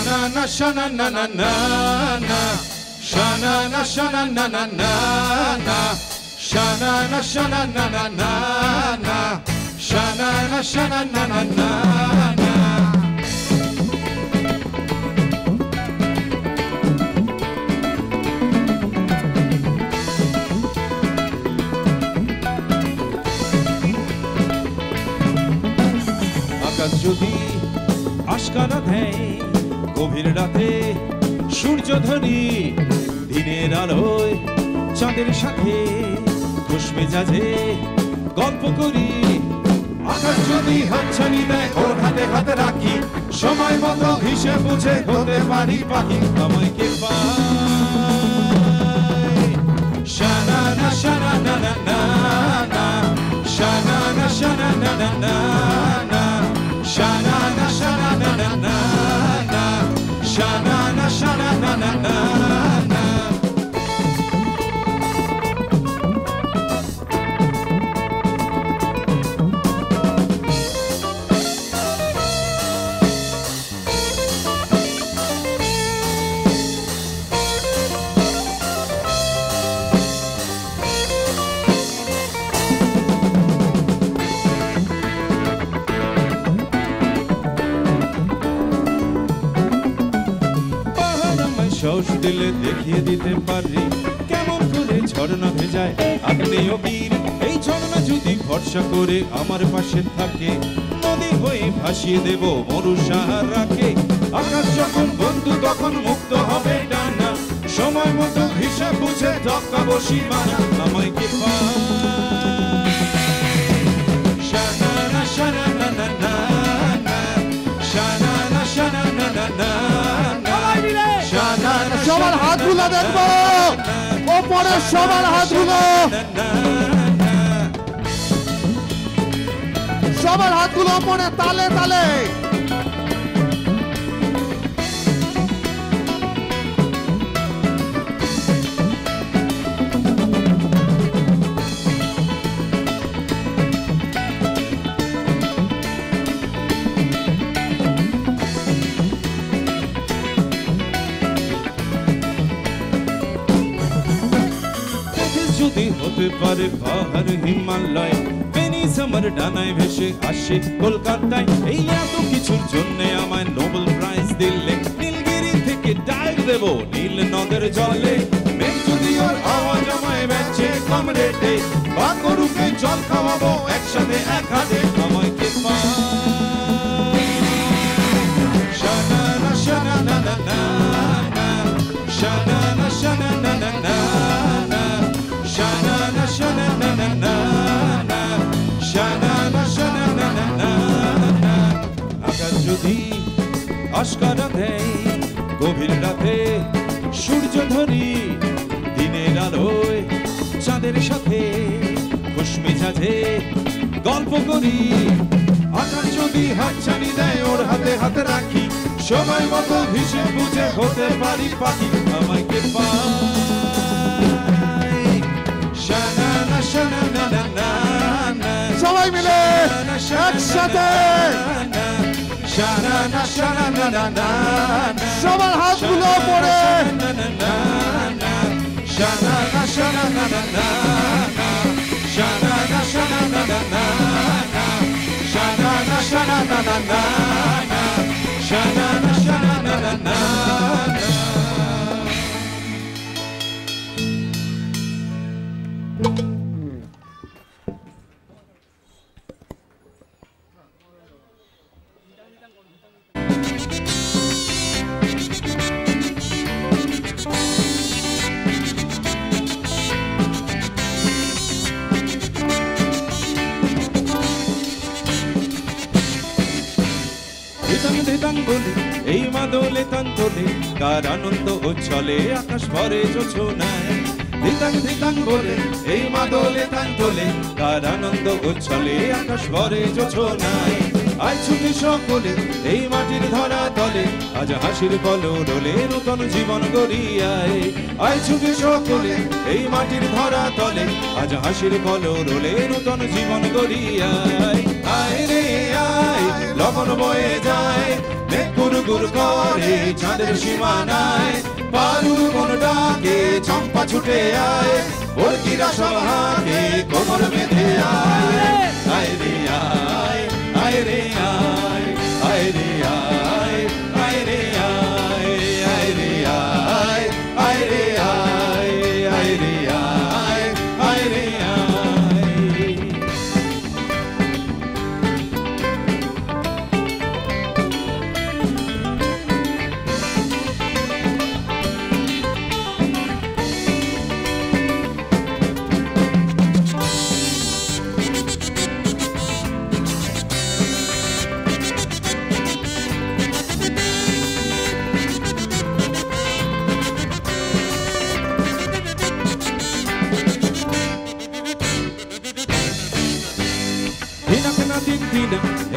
Shanana shanana na na na Shanana shanana na na na Shanana shanana na na na Shanana shanana na na na আকাশ যদি আশকারা দেয় গভীর রাতে সূর্য ধরি দিনের আলোয় চাঁদের সাথে খুশ মেজাজে গল্প করি আকাশ যদি হাতছানি দেয় ওর হাতে হাতে রাখি সময় মতো হিসেব বুঝে হতে পারি পাখি আমায় কে পায় শানানা শানানা না না না শানানা শানানা না না না শানানা শানানা না না না শানানা শানানা না না না সাহস দিলে দেখিয়ে দিতে পারি কেমন করে ঝর্ণা ভেজায় আগ্নেয় বীর এই ঝর্ণা যদি ভরসা করে আমার পাশে থাকে নদী হয়ে ভাসিয়ে দেব মরু সাহারাকে আকাশ যখন বন্ধু তখন মুক্ত হবে ডানা সময় মতো হিসাব বুঝে ধক্কা বসি মানা আমায় কে পায় শানানা শানানা না না না শানানা শানানা না না সবার হাতগুলো দেখবো ওপরে সবার হাতগুলো সবার হাতগুলো ওপরে তালে তালে যদি হতে পারে পাহাড় হিমালয় ভেনিস আমার ডানায় ভেসে আসে কলকাতায় এই এত কিছুর জন্য আমায় নোবেল প্রাইজ দিলে নীলগিরি থেকে ডাইভ দেব নীল নদের জলে মেঘ যদি ওর আওয়াজ আমায় বেচে কম রেটে বা গরুকে জল খাওয়াবো একসাথে এক হাতে আমায় কে পায় শানানা শানানা না না না শানানা শানানা না না Shanana shanana na na na Shanana shanana na na na আকাশ যদি আশকারা দেয় গভীর রাতে সূর্য ধরি দিনের আলোয় চাঁদের সাথে খুশ মেজাজে গল্প করি আকাশ যদি হাতছানি দেয় ওর হাতে হাতে রাখি সময় মতো হিসেব বুঝে হতে পারি পাখি আমায় কে পায় শানানা শানানা না না না সবাই মিলে একসাথে শানানা শানানা না না সবার হাতগুলো ওপরে শানানা শানানা না না শানানা শানানা না না শানানা শানানা না না শানানা শানানা না না এই মাদলে তান্তলে কার আনন্দ উচ্ছলে আকাশ ভরে জোছনায় ধিতাং ধিতাং বলে এই মাদলে তান্তলে কার আনন্দ উচ্ছলে আকাশ ভরে জোছনায় আয় ছুটে সকলে এই মাটির ধরা তলে আজ হাসির কলরলে নূতন জীবন গড়িয়ায় আয় ছুটে সকলে এই মাটির ধরা তলে আজ হাসির কলরলে নূতন জীবন গড়িয়ায় আয় রে আয় লগন বয়ে যায় মেঘ গুরগুর করে চাঁদের সীমানায় পারুর মন ডাকে চম্পা ছুটে আয় বর্গিরা সব হাঁকে কোমর বেঁধে আয় আয় রে আয় আয় রে আয় আয় রে আয় আয় রে আয় আয় রে আয় আয় রে আয় আয় রে আয় আয় রে আয়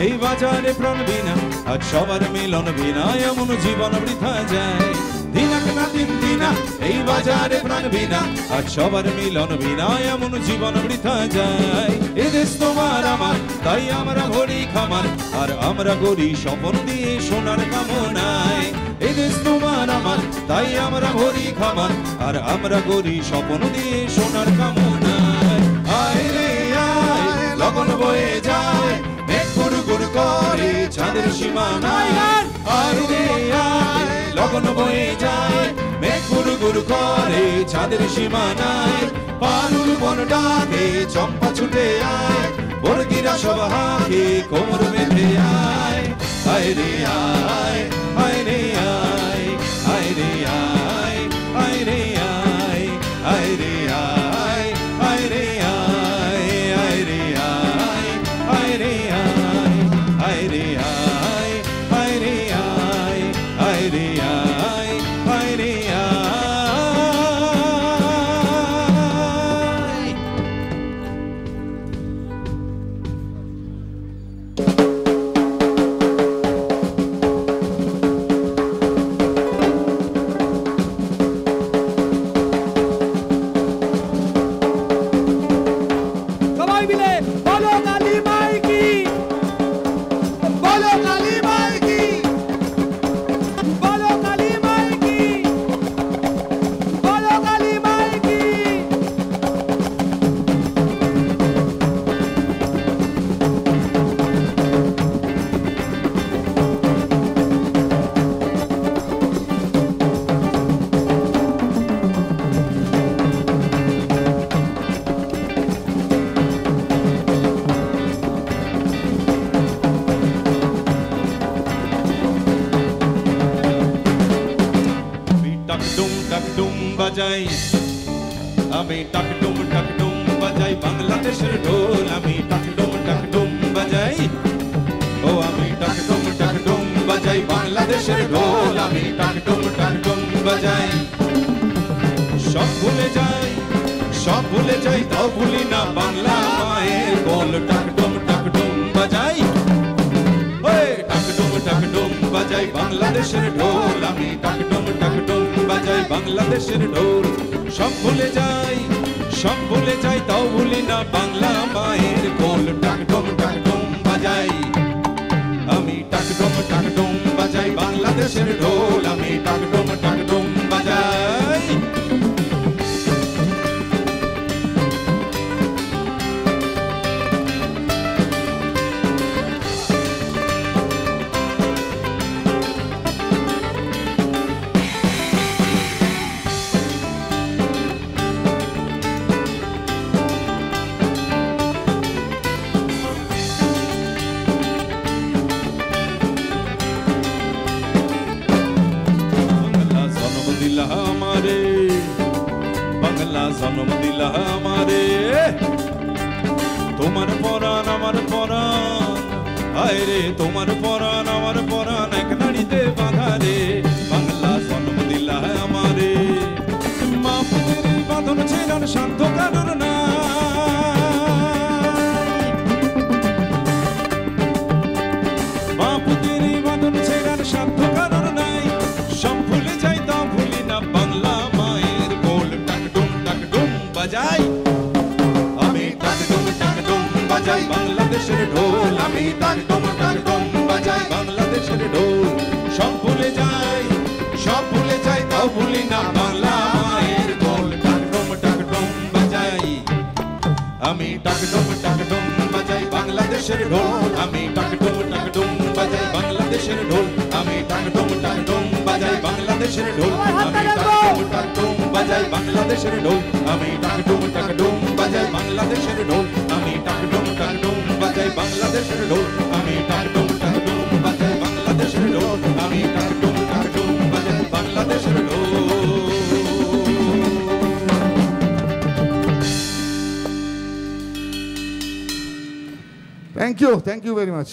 এই বাজারে প্রাণ বিনা আজ সবার মিলন বিনা এমন জীবন বৃথা যায় দিনাক না দিন দিনা এই বাজারে প্রাণ বিনা আজ সবার মিলন বিনা এমন জীবন বৃথা যায় এ দেশ তোমার আমার তাই আমরা ভরি খামার আর আমরা গড়ি স্বপন দিয়ে সোনার কামনায় এ দেশ তোমার আমার তাই আমরা ভরি খামার আর আমরা গড়ি স্বপন দিয়ে সোনার কামনায় আয় রে আয় লগন বয়ে যায় গুরগুর করে চাঁদের সীমানায় আয় রে আয় লগন বয়ে যায় মেঘ গুরগুর করে চাঁদের সীমানায় পারুর বন ডাকে চম্পা ছুটে আয় বর্গিরা সব হাঁকে কোমর বেঁধে আয় আয় রে আয় আয় রে আয় আয় রে আয় আয় রে আয় আয় রে আয় আয় রে আয় আয় রে আয় আয় রে আয় আয় রে আয় আয় রে আয় আয় রে আয় আয় রে আয় সবাই মিলে বলো কালী মাই কি বলো কালী মাই কি বলো কালী মাই কি বলো কালী মাই কি টাক ডুম বাজাই আমি টাক ডুম বাজাই বাংলাদেশের ঢোল আমি টাক ডুম বাজাই ও আমি টাক ডুম বাজাই বাংলাদেশের ঢোল আমি টাক ডুম বাজাই সব ভুলে যাই তাও ভুলি না বাংলা মায়ের বল টাক ডুম বাজাই ওই টাক ডুম বাজাই বাংলাদেশের ঢোল আমি টাক ডুম বাজাই বাংলাদেশের ঢোল সব ভুলে যাই তাও ভুলি না বাংলা মায়ের কোল টাক ডুম বাজাই আমি টাক ডুম বাজাই বাংলাদেশের ঢোল আমি টাক ডুম বাজাই বাংলা জন্ম দিলা আমারে তোমার পরাণ আমার পরাণ হায় রে তোমার পরাণ আমার পরাণ এক নাড়িতে বাঁধা রে বাংলা জন্ম দিলা আমারে মা পুতের বাঁধন ছেড়ার শান্ত কারণ না মা পুতের বাঁধন ছেড়ার শান্ত কারণ নাই সব ভুলে যাই তা ভুলি না বাংলা মায়ের কোল টাক ডুম বাজাই আমি টাক ডুম বাজাই বাংলাদেশ বাংলাদেশের ঢোল আমি টাক টুম বাজাই বাংলাদেশের ঢোল সব ভুলে যাই তাও ভুলি না বাংলা মায়ের ঢোল টাক টুম বাজাই আমি টাক টুম বাজাই বাংলাদেশের ঢোল আমি টাক টুম বাজাই বাংলাদেশের ঢোল আমি টাক টুম বাজাই বাংলাদেশের ঢোল আমি টাক টুম বাজাই বাংলাদেশের ঢোল আমি টাক টুম বাজাই বাংলাদেশের ঢোল আমি টাক টুম বাজাই বাংলাদেশের ঢোল আমি টাক টুম বাজাই বাংলাদেশের ঢোল আমি টাক টুম বাজাই বাংলাদেশের ঢোল Thank you very much.